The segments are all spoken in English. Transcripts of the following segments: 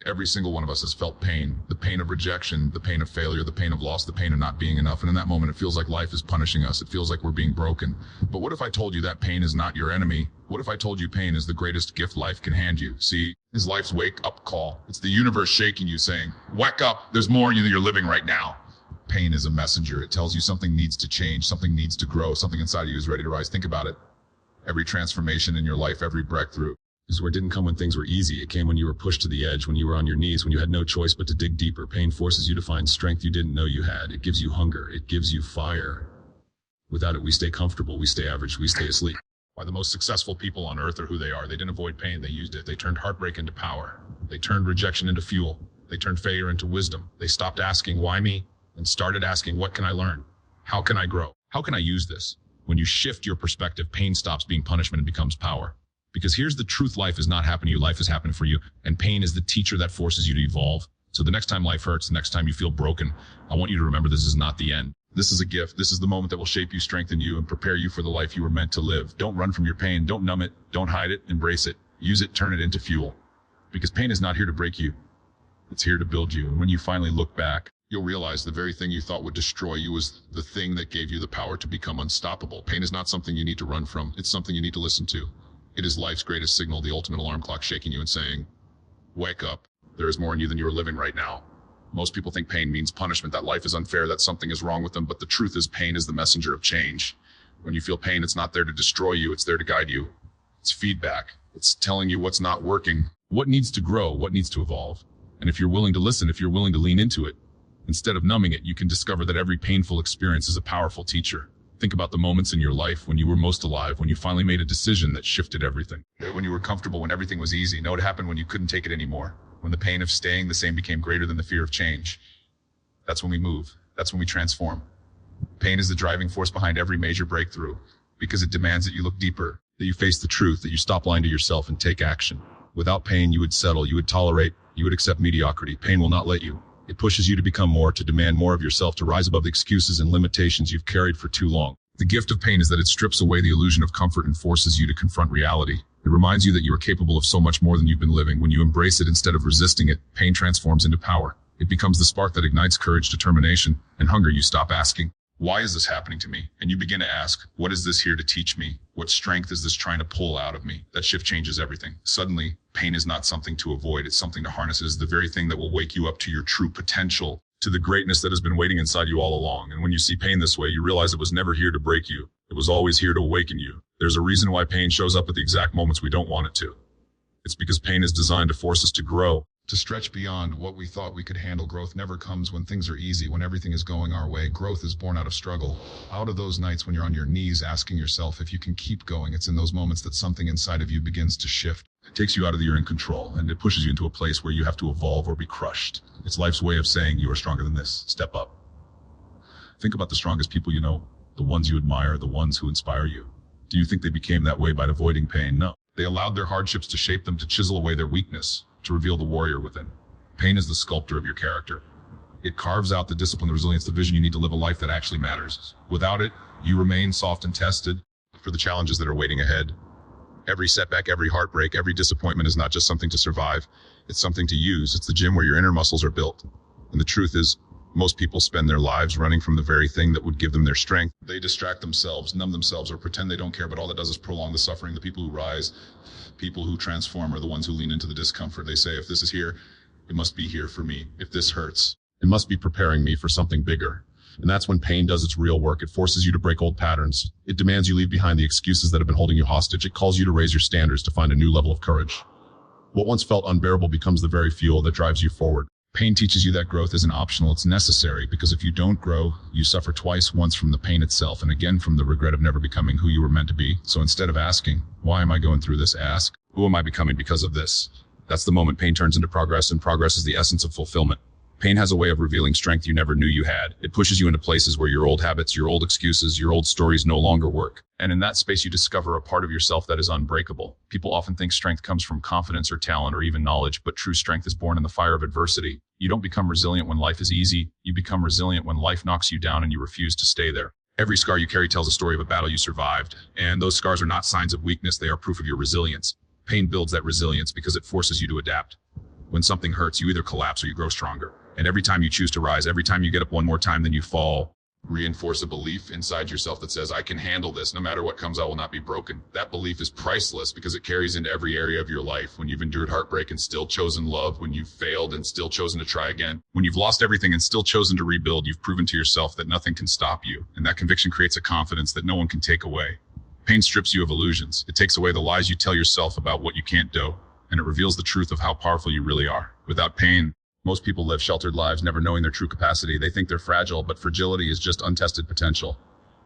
Every single one of us has felt pain, the pain of rejection, the pain of failure, the pain of loss, the pain of not being enough. And in that moment, it feels like life is punishing us. It feels like we're being broken. But what if I told you that pain is not your enemy? What if I told you pain is the greatest gift life can hand you? See, is life's wake-up call. It's the universe shaking you, saying, wake up, there's more in you than you're living right now. Pain is a messenger. It tells you something needs to change, something needs to grow, something inside of you is ready to rise. Think about it. Every transformation in your life, every breakthrough, is where it didn't come when things were easy. It came when you were pushed to the edge, when you were on your knees, when you had no choice but to dig deeper. Pain forces you to find strength you didn't know you had. It gives you hunger. It gives you fire. Without it, we stay comfortable. We stay average. We stay asleep. Why the most successful people on earth are who they are. They didn't avoid pain. They used it. They turned heartbreak into power. They turned rejection into fuel. They turned failure into wisdom. They stopped asking, why me? And started asking, what can I learn? How can I grow? How can I use this? When you shift your perspective, pain stops being punishment and becomes power. Because here's the truth, life is not happening to you, life is happening for you. And pain is the teacher that forces you to evolve. So the next time life hurts, the next time you feel broken, I want you to remember this is not the end. This is a gift. This is the moment that will shape you, strengthen you, and prepare you for the life you were meant to live. Don't run from your pain. Don't numb it. Don't hide it. Embrace it. Use it. Turn it into fuel. Because pain is not here to break you. It's here to build you. And when you finally look back, you'll realize the very thing you thought would destroy you was the thing that gave you the power to become unstoppable. Pain is not something you need to run from. It's something you need to listen to. It is life's greatest signal, the ultimate alarm clock shaking you and saying, wake up. There is more in you than you are living right now. Most people think pain means punishment, that life is unfair, that something is wrong with them. But the truth is, pain is the messenger of change. When you feel pain, it's not there to destroy you. It's there to guide you. It's feedback. It's telling you what's not working, what needs to grow, what needs to evolve. And if you're willing to listen, if you're willing to lean into it, instead of numbing it, you can discover that every painful experience is a powerful teacher. Think about the moments in your life when you were most alive, when you finally made a decision that shifted everything. When you were comfortable, when everything was easy. Know what happened when you couldn't take it anymore. When the pain of staying the same became greater than the fear of change. That's when we move. That's when we transform. Pain is the driving force behind every major breakthrough, because it demands that you look deeper, that you face the truth, that you stop lying to yourself and take action. Without pain, you would settle, you would tolerate, you would accept mediocrity. Pain will not let you. It pushes you to become more, to demand more of yourself, to rise above the excuses and limitations you've carried for too long. The gift of pain is that it strips away the illusion of comfort and forces you to confront reality. It reminds you that you are capable of so much more than you've been living. When you embrace it instead of resisting it, pain transforms into power. It becomes the spark that ignites courage, determination, and hunger. You stop asking, why is this happening to me? And you begin to ask, what is this here to teach me? What strength is this trying to pull out of me? That shift changes everything. Suddenly, pain is not something to avoid. It's something to harness. It is the very thing that will wake you up to your true potential, to the greatness that has been waiting inside you all along. And when you see pain this way, you realize it was never here to break you. It was always here to awaken you. There's a reason why pain shows up at the exact moments we don't want it to. It's because pain is designed to force us to grow, to stretch beyond what we thought we could handle. Growth never comes when things are easy, when everything is going our way. Growth is born out of struggle, out of those nights when you're on your knees asking yourself if you can keep going. It's in those moments that something inside of you begins to shift. It takes you out of the you're in control, and it pushes you into a place where you have to evolve or be crushed. It's life's way of saying you are stronger than this. Step up. Think about the strongest people you know, the ones you admire, the ones who inspire you. Do you think they became that way by avoiding pain? No. They allowed their hardships to shape them, to chisel away their weakness, to reveal the warrior within. Pain is the sculptor of your character. It carves out the discipline, the resilience, the vision you need to live a life that actually matters. Without it, you remain soft and tested for the challenges that are waiting ahead. Every setback, every heartbreak, every disappointment is not just something to survive. It's something to use. It's the gym where your inner muscles are built. And the truth is, most people spend their lives running from the very thing that would give them their strength. They distract themselves, numb themselves, or pretend they don't care, but all that does is prolong the suffering. The people who rise, people who transform, are the ones who lean into the discomfort. They say, if this is here, it must be here for me. If this hurts, it must be preparing me for something bigger. And that's when pain does its real work. It forces you to break old patterns. It demands you leave behind the excuses that have been holding you hostage. It calls you to raise your standards, to find a new level of courage. What once felt unbearable becomes the very fuel that drives you forward. Pain teaches you that growth isn't optional, it's necessary, because if you don't grow, you suffer twice, once from the pain itself, and again from the regret of never becoming who you were meant to be. So instead of asking, why am I going through this? Ask, who am I becoming because of this? That's the moment pain turns into progress, and progress is the essence of fulfillment. Pain has a way of revealing strength you never knew you had. It pushes you into places where your old habits, your old excuses, your old stories no longer work. And in that space, you discover a part of yourself that is unbreakable. People often think strength comes from confidence or talent or even knowledge, but true strength is born in the fire of adversity. You don't become resilient when life is easy. You become resilient when life knocks you down and you refuse to stay there. Every scar you carry tells a story of a battle you survived, and those scars are not signs of weakness, they are proof of your resilience. Pain builds that resilience because it forces you to adapt. When something hurts, you either collapse or you grow stronger. And every time you choose to rise, every time you get up one more time, then you fall. Reinforce a belief inside yourself that says, I can handle this. No matter what comes, I will not be broken. That belief is priceless because it carries into every area of your life. When you've endured heartbreak and still chosen love, when you've failed and still chosen to try again, when you've lost everything and still chosen to rebuild, you've proven to yourself that nothing can stop you. And that conviction creates a confidence that no one can take away. Pain strips you of illusions. It takes away the lies you tell yourself about what you can't do, and it reveals the truth of how powerful you really are. Without pain, most people live sheltered lives, never knowing their true capacity. They think they're fragile, but fragility is just untested potential.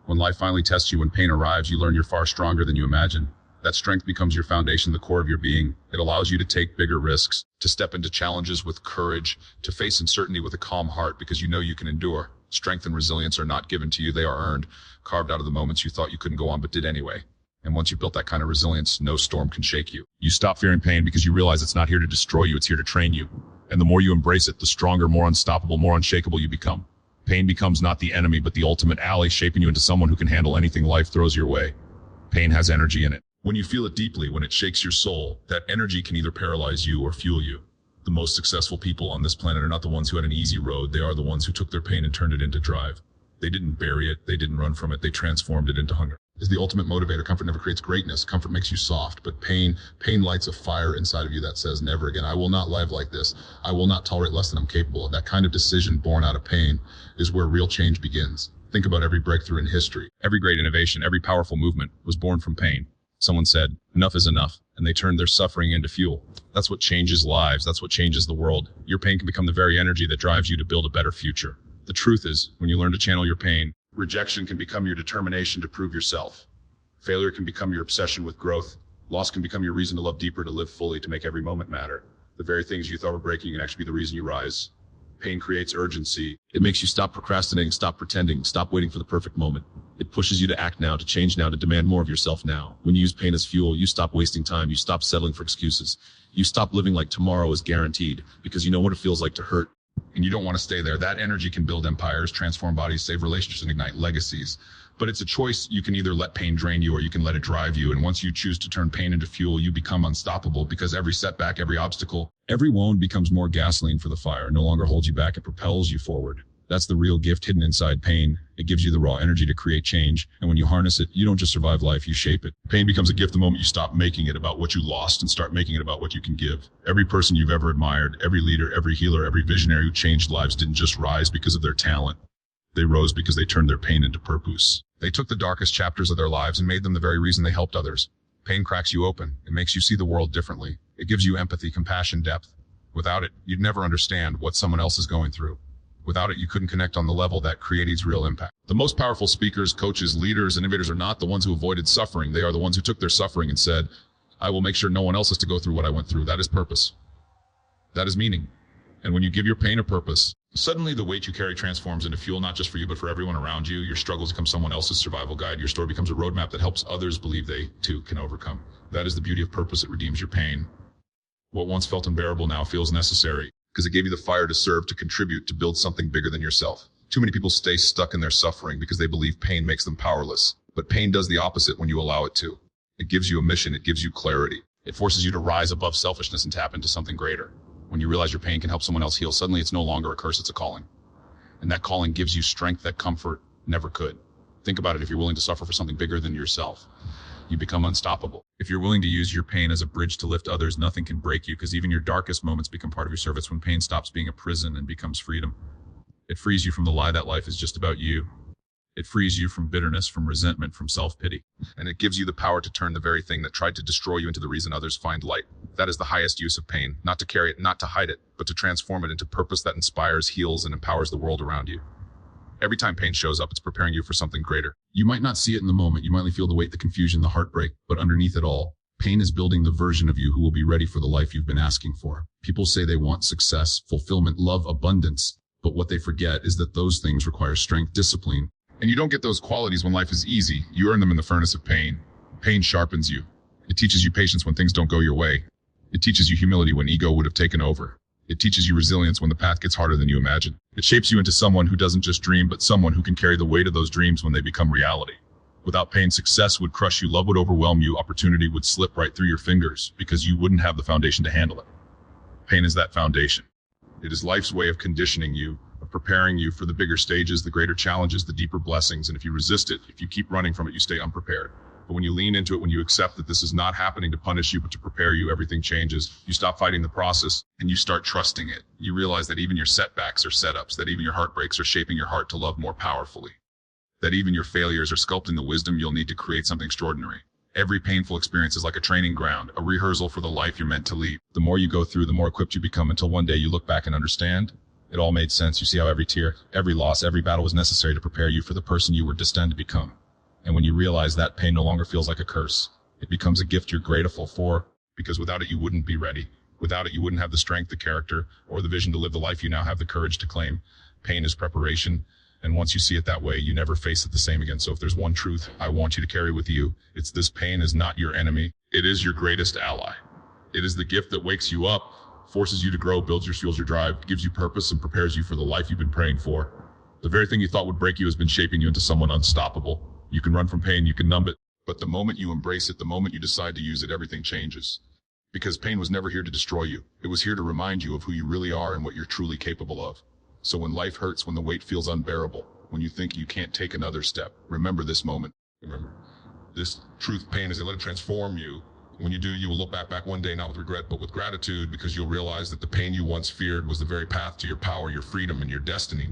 When life finally tests you, when pain arrives, you learn you're far stronger than you imagine. That strength becomes your foundation, the core of your being. It allows you to take bigger risks, to step into challenges with courage, to face uncertainty with a calm heart because you know you can endure. Strength and resilience are not given to you, they are earned, carved out of the moments you thought you couldn't go on but did anyway. And once you've built that kind of resilience, no storm can shake you. You stop fearing pain because you realize it's not here to destroy you, it's here to train you. And the more you embrace it, the stronger, more unstoppable, more unshakable you become. Pain becomes not the enemy, but the ultimate ally, shaping you into someone who can handle anything life throws your way. Pain has energy in it. When you feel it deeply, when it shakes your soul, that energy can either paralyze you or fuel you. The most successful people on this planet are not the ones who had an easy road. They are the ones who took their pain and turned it into drive. They didn't bury it. They didn't run from it. They transformed it into hunger. Is the ultimate motivator. Comfort never creates greatness. Comfort makes you soft, but pain lights a fire inside of you that says, never again. I will not live like this. I will not tolerate less than I'm capable of. That kind of decision born out of pain is where real change begins. Think about every breakthrough in history. Every great innovation, every powerful movement was born from pain. Someone said, enough is enough, and they turned their suffering into fuel. That's what changes lives. That's what changes the world. Your pain can become the very energy that drives you to build a better future. The truth is, when you learn to channel your pain, rejection can become your determination to prove yourself. Failure can become your obsession with growth. Loss can become your reason to love deeper, to live fully, to make every moment matter. The very things you thought were breaking can actually be the reason you rise. Pain creates urgency. It makes you stop procrastinating, stop pretending, stop waiting for the perfect moment. It pushes you to act now, to change now, to demand more of yourself now. When you use pain as fuel, you stop wasting time. You stop settling for excuses. You stop living like tomorrow is guaranteed because you know what it feels like to hurt. And you don't want to stay there. That energy can build empires, transform bodies, save relationships, and ignite legacies. But it's a choice. You can either let pain drain you or you can let it drive you. And once you choose to turn pain into fuel, you become unstoppable because every setback, every obstacle, every wound becomes more gasoline for the fire. No longer holds you back. It propels you forward. That's the real gift hidden inside pain. It gives you the raw energy to create change. And when you harness it, you don't just survive life, you shape it. Pain becomes a gift the moment you stop making it about what you lost and start making it about what you can give. Every person you've ever admired, every leader, every healer, every visionary who changed lives didn't just rise because of their talent. They rose because they turned their pain into purpose. They took the darkest chapters of their lives and made them the very reason they helped others. Pain cracks you open. It makes you see the world differently. It gives you empathy, compassion, depth. Without it, you'd never understand what someone else is going through. Without it, you couldn't connect on the level that creates real impact. The most powerful speakers, coaches, leaders, and innovators are not the ones who avoided suffering. They are the ones who took their suffering and said, I will make sure no one else has to go through what I went through. That is purpose. That is meaning. And when you give your pain a purpose, suddenly the weight you carry transforms into fuel, not just for you, but for everyone around you. Your struggles become someone else's survival guide. Your story becomes a roadmap that helps others believe they, too, can overcome. That is the beauty of purpose. It redeems your pain. What once felt unbearable now feels necessary because it gave you the fire to serve, to contribute, to build something bigger than yourself. Too many people stay stuck in their suffering because they believe pain makes them powerless. But pain does the opposite when you allow it to. It gives you a mission. It gives you clarity. It forces you to rise above selfishness and tap into something greater. When you realize your pain can help someone else heal, suddenly it's no longer a curse, it's a calling. And that calling gives you strength that comfort never could. Think about it. If you're willing to suffer for something bigger than yourself, you become unstoppable. If you're willing to use your pain as a bridge to lift others, nothing can break you because even your darkest moments become part of your service. When pain stops being a prison and becomes freedom, it frees you from the lie that life is just about you. It frees you from bitterness, from resentment, from self-pity. And it gives you the power to turn the very thing that tried to destroy you into the reason others find light. That is the highest use of pain, not to carry it, not to hide it, but to transform it into purpose that inspires, heals, and empowers the world around you. Every time pain shows up, it's preparing you for something greater. You might not see it in the moment. You might only feel the weight, the confusion, the heartbreak, but underneath it all, pain is building the version of you who will be ready for the life you've been asking for. People say they want success, fulfillment, love, abundance, but what they forget is that those things require strength, discipline. And you don't get those qualities when life is easy. You earn them in the furnace of pain. Pain sharpens you. It teaches you patience when things don't go your way. It teaches you humility when ego would have taken over. It teaches you resilience when the path gets harder than you imagine. It shapes you into someone who doesn't just dream, but someone who can carry the weight of those dreams when they become reality. Without pain, success would crush you, love would overwhelm you, opportunity would slip right through your fingers because you wouldn't have the foundation to handle it. Pain is that foundation. It is life's way of conditioning you, of preparing you for the bigger stages, the greater challenges, the deeper blessings. And if you resist it, if you keep running from it, you stay unprepared. But when you lean into it, when you accept that this is not happening to punish you, but to prepare you, everything changes. You stop fighting the process and you start trusting it. You realize that even your setbacks are setups, that even your heartbreaks are shaping your heart to love more powerfully, that even your failures are sculpting the wisdom you'll need to create something extraordinary. Every painful experience is like a training ground, a rehearsal for the life you're meant to lead. The more you go through, the more equipped you become, until one day you look back and understand. It all made sense. You see how every tear, every loss, every battle was necessary to prepare you for the person you were destined to become. And when you realize that, pain no longer feels like a curse. It becomes a gift you're grateful for, because without it, you wouldn't be ready. Without it, you wouldn't have the strength, the character, or the vision to live the life you now have the courage to claim. Pain is preparation. And once you see it that way, you never face it the same again. So if there's one truth I want you to carry with you, it's this: pain is not your enemy. It is your greatest ally. It is the gift that wakes you up, forces you to grow, builds your fuels your drive, gives you purpose, and prepares you for the life you've been praying for. The very thing you thought would break you has been shaping you into someone unstoppable. You can run from pain, you can numb it, but the moment you embrace it, the moment you decide to use it, everything changes. Because pain was never here to destroy you. It was here to remind you of who you really are and what you're truly capable of. So when life hurts, when the weight feels unbearable, when you think you can't take another step, remember this moment. Remember this truth: pain is, let it transform you. When you do, you will look back one day, not with regret, but with gratitude, because you'll realize that the pain you once feared was the very path to your power, your freedom, and your destiny.